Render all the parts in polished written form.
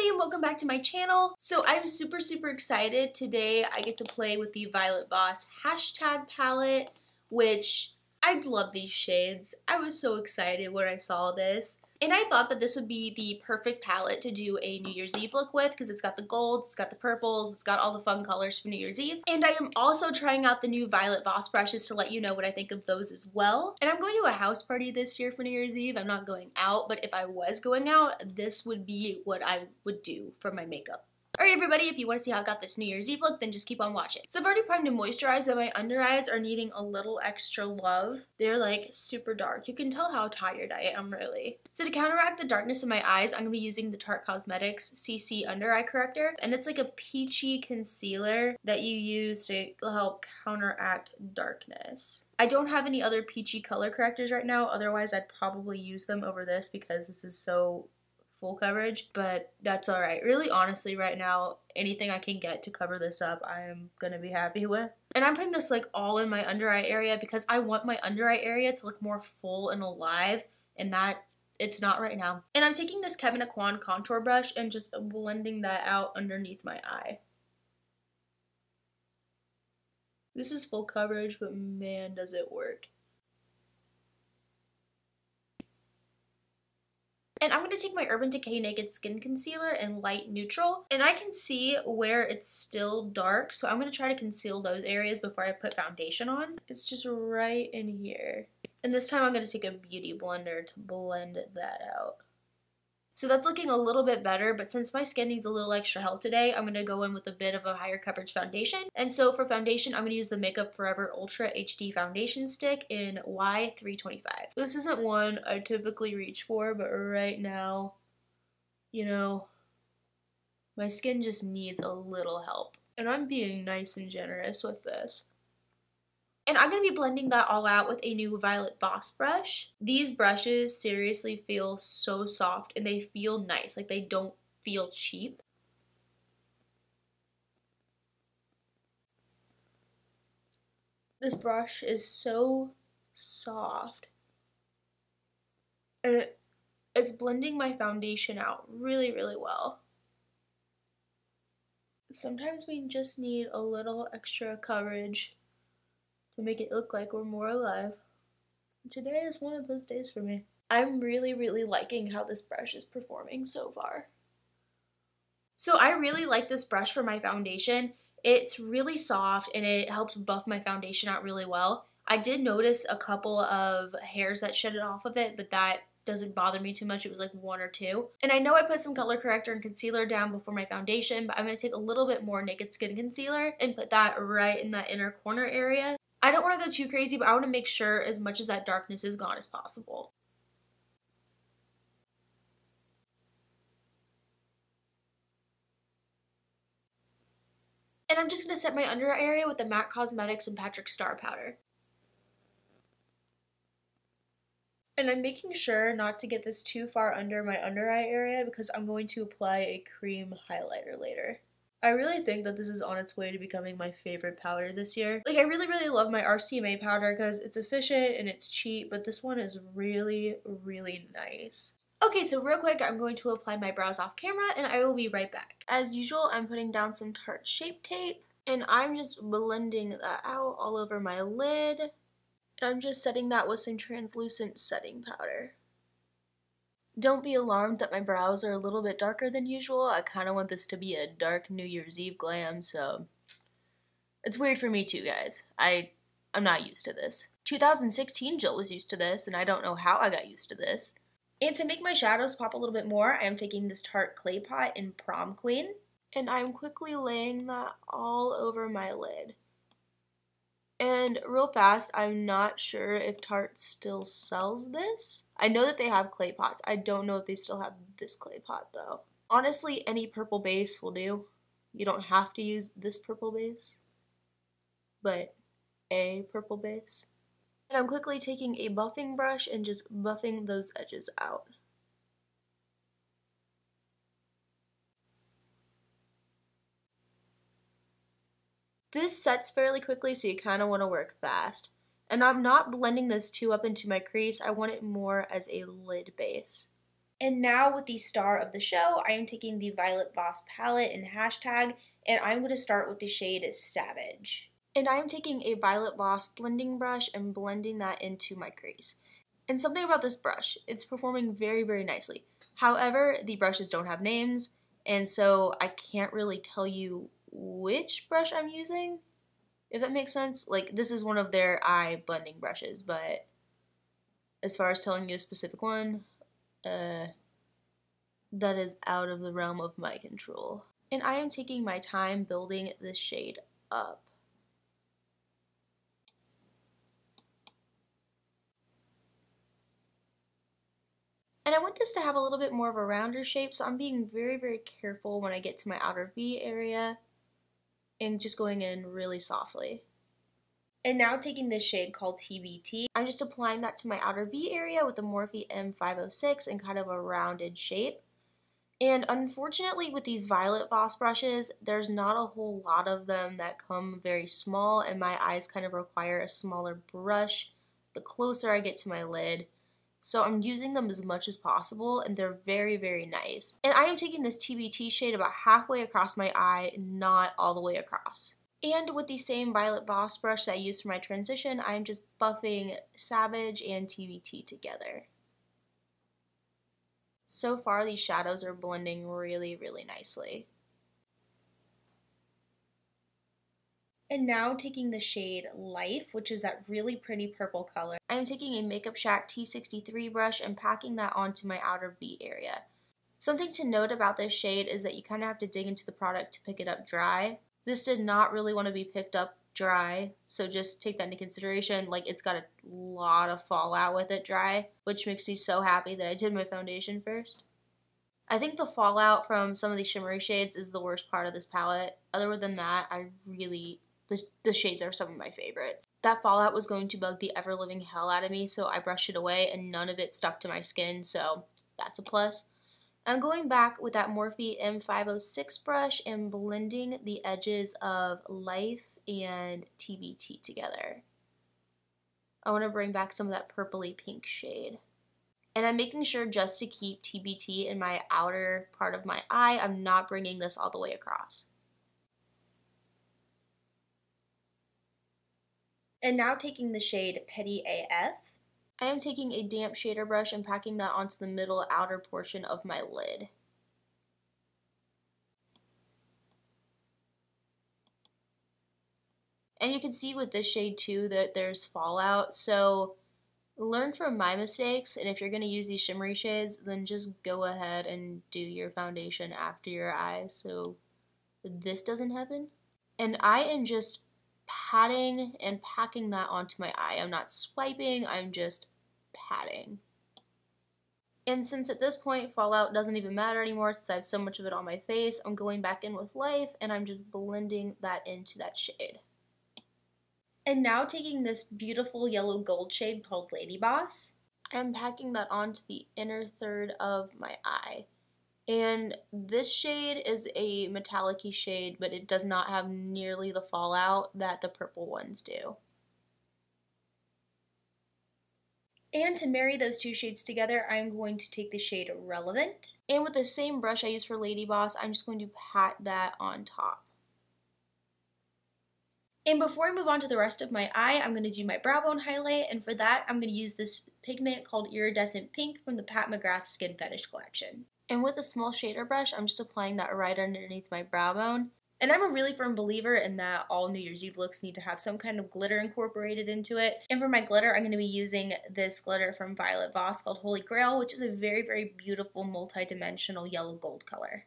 everybody and welcome back to my channel. So I'm super excited. Today I get to play with the Violet Voss Hashtag palette, which I love these shades. I was so excited when I saw this. And I thought that this would be the perfect palette to do a New Year's Eve look with because it's got the golds, it's got the purples, it's got all the fun colors for New Year's Eve. And I am also trying out the new Violet Voss brushes to let you know what I think of those as well. And I'm going to a house party this year for New Year's Eve. I'm not going out, but if I was going out, this would be what I would do for my makeup. Alright everybody, if you want to see how I got this New Year's Eve look, then just keep on watching. So I've already primed and moisturized, but my under eyes are needing a little extra love. They're like super dark. You can tell how tired I am really. So to counteract the darkness in my eyes, I'm going to be using the Tarte Cosmetics CC Under Eye Corrector. And it's like a peachy concealer that you use to help counteract darkness. I don't have any other peachy color correctors right now, otherwise I'd probably use them over this because this is so full coverage, but that's alright. Really, honestly, right now, anything I can get to cover this up, I am gonna be happy with. And I'm putting this like all in my under eye area because I want my under eye area to look more full and alive, and that it's not right now. And I'm taking this Kevyn Aucoin contour brush and just blending that out underneath my eye. This is full coverage, but man, does it work. And I'm going to take my Urban Decay Naked Skin Concealer in light neutral. And I can see where it's still dark, so I'm going to try to conceal those areas before I put foundation on. It's just right in here. And this time I'm going to take a beauty blender to blend that out. So that's looking a little bit better, but since my skin needs a little extra help today, I'm going to go in with a bit of a higher coverage foundation. And so for foundation, I'm going to use the Makeup Forever Ultra HD Foundation Stick in Y325. This isn't one I typically reach for, but right now, you know, my skin just needs a little help. And I'm being nice and generous with this. And I'm going to be blending that all out with a new Violet Voss brush. These brushes seriously feel so soft and they feel nice, like they don't feel cheap. This brush is so soft. And it's blending my foundation out really well. Sometimes we just need a little extra coverage to make it look like we're more alive. Today is one of those days for me. I'm really liking how this brush is performing so far. So I really like this brush for my foundation. It's really soft and it helps buff my foundation out really well. I did notice a couple of hairs that shedded off of it, but that doesn't bother me too much. It was like one or two. And I know I put some color corrector and concealer down before my foundation, but I'm going to take a little bit more Naked Skin Concealer and put that right in that inner corner area. I don't want to go too crazy, but I want to make sure as much as that darkness is gone as possible. And I'm just going to set my under eye area with the MAC Cosmetics and PatrickStarrr powder. And I'm making sure not to get this too far under my under eye area because I'm going to apply a cream highlighter later. I really think that this is on its way to becoming my favorite powder this year. Like, I really love my RCMA powder because it's efficient and it's cheap, but this one is really nice. Okay, so real quick, I'm going to apply my brows off camera and I will be right back. As usual, I'm putting down some Tarte Shape Tape and I'm just blending that out all over my lid. And I'm just setting that with some translucent setting powder. Don't be alarmed that my brows are a little bit darker than usual. I kind of want this to be a dark New Year's Eve glam, so it's weird for me too, guys. I'm not used to this. 2016 Jill was used to this, and I don't know how I got used to this. And to make my shadows pop a little bit more, I am taking this Tarte Clay Pot in Prom Queen, and I'm quickly laying that all over my lid. And real fast, I'm not sure if Tarte still sells this. I know that they have clay pots. I don't know if they still have this clay pot though. Honestly, any purple base will do. You don't have to use this purple base, but a purple base. And I'm quickly taking a buffing brush and just buffing those edges out. This sets fairly quickly, so you kind of want to work fast. And I'm not blending this too up into my crease. I want it more as a lid base. And now with the star of the show, I am taking the Violet Voss palette in Hashtag, and I'm going to start with the shade Savage. And I am taking a Violet Voss blending brush and blending that into my crease. And something about this brush, it's performing very, very nicely. However, the brushes don't have names, and so I can't really tell you which brush I'm using, if that makes sense. Like, this is one of their eye blending brushes, but as far as telling you a specific one, that is out of the realm of my control. And I am taking my time building this shade up. And I want this to have a little bit more of a rounder shape, so I'm being very, very careful when I get to my outer V area and just going in really softly. And now taking this shade called TBT, I'm just applying that to my outer V area with the Morphe M506 in kind of a rounded shape. And unfortunately with these Violet Voss brushes, there's not a whole lot of them that come very small, and my eyes kind of require a smaller brush the closer I get to my lid. So I'm using them as much as possible, and they're very, very nice. And I am taking this TBT shade about halfway across my eye, not all the way across. And with the same Violet Voss brush that I used for my transition, I am just buffing Savage and TBT together. So far, these shadows are blending really, really nicely. And now taking the shade Life, which is that really pretty purple color, I'm taking a Makeup Shack T63 brush and packing that onto my outer V area. Something to note about this shade is that you kind of have to dig into the product to pick it up dry. This did not really want to be picked up dry, so just take that into consideration. Like, it's got a lot of fallout with it dry, which makes me so happy that I did my foundation first. I think the fallout from some of these shimmery shades is the worst part of this palette. Other than that, the shades are some of my favorites. That fallout was going to bug the ever-living hell out of me, so I brushed it away and none of it stuck to my skin, so that's a plus. I'm going back with that Morphe M506 brush and blending the edges of Life and TBT together. I want to bring back some of that purpley pink shade. And I'm making sure just to keep TBT in my outer part of my eye, I'm not bringing this all the way across. And now taking the shade Petty AF, I am taking a damp shader brush and packing that onto the middle outer portion of my lid. And you can see with this shade too that there's fallout, so learn from my mistakes, and if you're going to use these shimmery shades, then just go ahead and do your foundation after your eyes so this doesn't happen. And I am just patting and packing that onto my eye. I'm not swiping, I'm just patting. And since at this point fallout doesn't even matter anymore since I have so much of it on my face, I'm going back in with Life and I'm just blending that into that shade. And now taking this beautiful yellow gold shade called Lady Boss, I'm packing that onto the inner third of my eye. And this shade is a metallic-y shade, but it does not have nearly the fallout that the purple ones do. And to marry those two shades together, I'm going to take the shade Relevant. And with the same brush I used for Lady Boss, I'm just going to pat that on top. And before I move on to the rest of my eye, I'm going to do my brow bone highlight, and for that, I'm going to use this pigment called Iridescent Pink from the Pat McGrath Skin Fetish collection. And with a small shader brush, I'm just applying that right underneath my brow bone. And I'm a really firm believer in that all New Year's Eve looks need to have some kind of glitter incorporated into it. And for my glitter, I'm going to be using this glitter from Violet Voss called Holy Grail, which is a very, very beautiful multi-dimensional yellow gold color.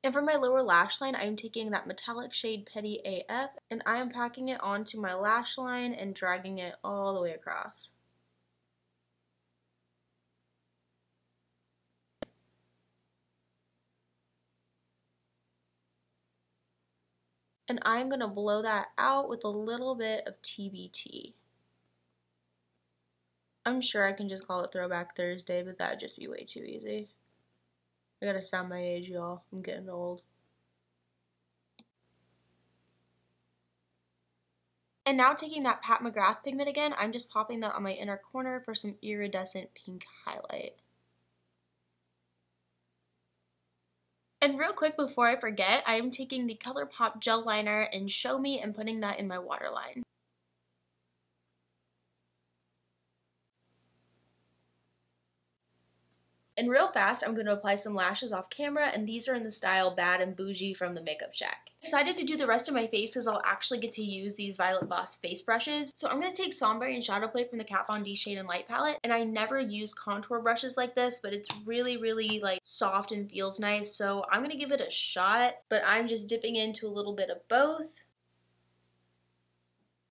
And for my lower lash line, I'm taking that metallic shade Petty AF, and I am packing it onto my lash line and dragging it all the way across. And I'm going to blow that out with a little bit of TBT. I'm sure I can just call it Throwback Thursday, but that would just be way too easy. I gotta sound my age, y'all. I'm getting old. And now taking that Pat McGrath pigment again, I'm just popping that on my inner corner for some iridescent pink highlight. And real quick before I forget, I am taking the Colourpop gel liner in Show Me and putting that in my waterline. And real fast, I'm going to apply some lashes off camera, and these are in the style Bad and Bougie from the Makeup Shack. I'm excited to do the rest of my face because I'll actually get to use these Violet Voss face brushes. So I'm going to take Sombre and Shadow Play from the Kat Von D Shade and Light palette, and I never use contour brushes like this, but it's really like soft and feels nice, so I'm going to give it a shot, but I'm just dipping into a little bit of both.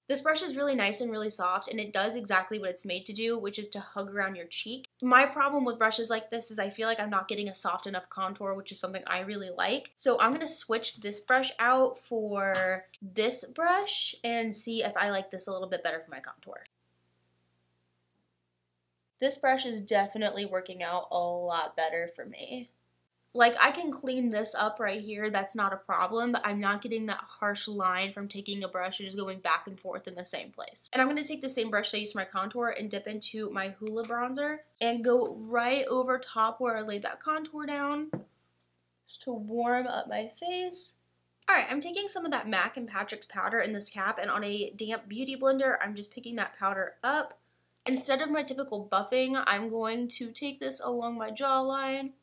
This brush is really nice and really soft, and it does exactly what it's made to do, which is to hug around your cheek. My problem with brushes like this is I feel like I'm not getting a soft enough contour, which is something I really like. So I'm going to switch this brush out for this brush and see if I like this a little bit better for my contour. This brush is definitely working out a lot better for me. Like, I can clean this up right here, that's not a problem, but I'm not getting that harsh line from taking a brush and just going back and forth in the same place. And I'm going to take the same brush I used for my contour and dip into my Hoola bronzer and go right over top where I laid that contour down just to warm up my face. Alright, I'm taking some of that MAC and Patrick's powder in this cap, and on a damp beauty blender, I'm just picking that powder up. Instead of my typical buffing, I'm going to take this along my jawline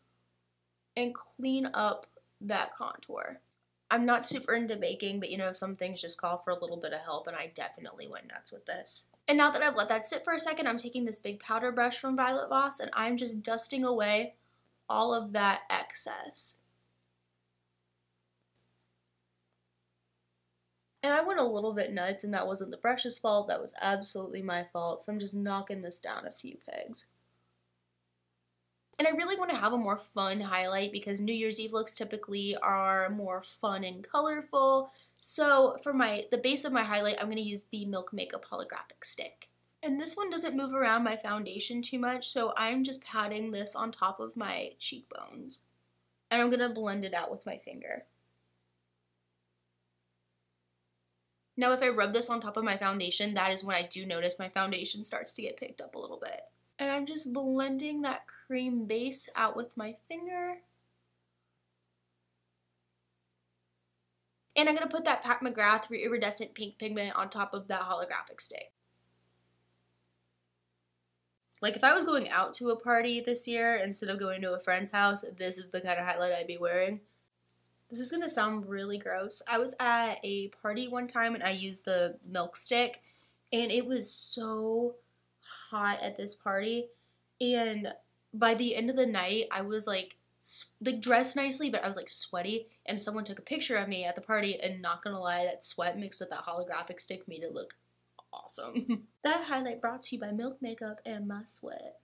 and clean up that contour. I'm not super into baking, but you know, some things just call for a little bit of help, and I definitely went nuts with this. And now that I've let that sit for a second, I'm taking this big powder brush from Violet Voss, and I'm just dusting away all of that excess. And I went a little bit nuts, and that wasn't the brush's fault, that was absolutely my fault, so I'm just knocking this down a few pegs. And I really want to have a more fun highlight because New Year's Eve looks typically are more fun and colorful. So for the base of my highlight, I'm going to use the Milk Makeup holographic stick. And this one doesn't move around my foundation too much, so I'm just patting this on top of my cheekbones. And I'm going to blend it out with my finger. Now if I rub this on top of my foundation, that is when I do notice my foundation starts to get picked up a little bit. And I'm just blending that cream base out with my finger. And I'm going to put that Pat McGrath iridescent pink pigment on top of that holographic stick. Like, if I was going out to a party this year instead of going to a friend's house, this is the kind of highlight I'd be wearing. This is going to sound really gross. I was at a party one time and I used the milk stick, and it was so hot at this party, and by the end of the night I was like dressed nicely, but I was like sweaty, and someone took a picture of me at the party, and not gonna lie, that sweat mixed with that holographic stick made it look awesome. That highlight brought to you by Milk Makeup and my sweat.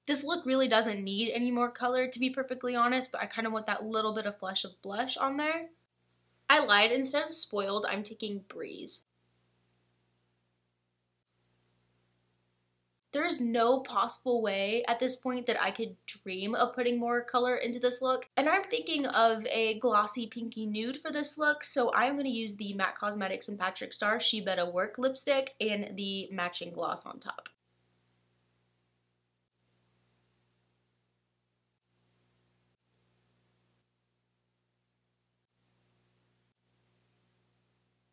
This look really doesn't need any more color, to be perfectly honest, but I kind of want that little bit of flush of blush on there. I lied, instead of Spoiled, I'm taking Breeze. There's no possible way at this point that I could dream of putting more color into this look. And I'm thinking of a glossy pinky nude for this look, so I'm going to use the NYX Cosmetics and PatrickStarrr Betta Work lipstick and the matching gloss on top.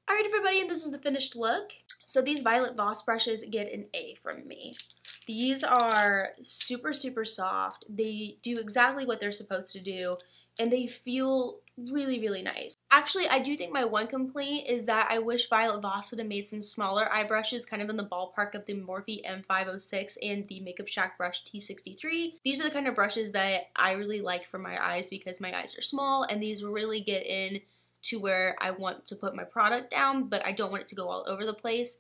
Alright everybody, and this is the finished look. So these Violet Voss brushes get an A from me. These are super soft. They do exactly what they're supposed to do, and they feel really nice. Actually, I do think my one complaint is that I wish Violet Voss would have made some smaller eye brushes, kind of in the ballpark of the Morphe M506 and the Makeup Shack brush T63. These are the kind of brushes that I really like for my eyes because my eyes are small, and these really get in to where I want to put my product down, but I don't want it to go all over the place.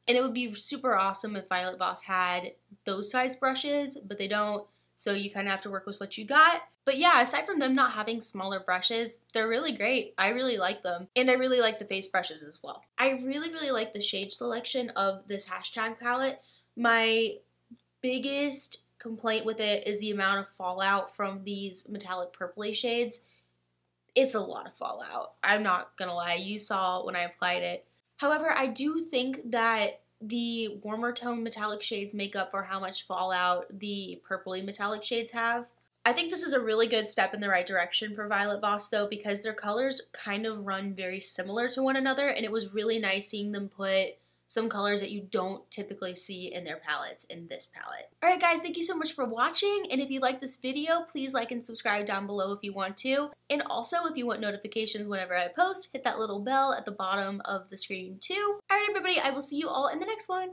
And it would be super awesome if Violet Voss had those size brushes, but they don't, so you kind of have to work with what you got. But yeah, aside from them not having smaller brushes, they're really great. I really like them, and I really like the face brushes as well. I really like the shade selection of this hashtag palette. My biggest complaint with it is the amount of fallout from these metallic purpley shades. It's a lot of fallout. I'm not gonna lie. You saw when I applied it. However, I do think that the warmer tone metallic shades make up for how much fallout the purpley metallic shades have. I think this is a really good step in the right direction for Violet Voss though, because their colors kind of run very similar to one another, and it was really nice seeing them put some colors that you don't typically see in their palettes in this palette. Alright guys, thank you so much for watching, and if you like this video, please like and subscribe down below if you want to. And also, if you want notifications whenever I post, hit that little bell at the bottom of the screen too. Alright everybody, I will see you all in the next one.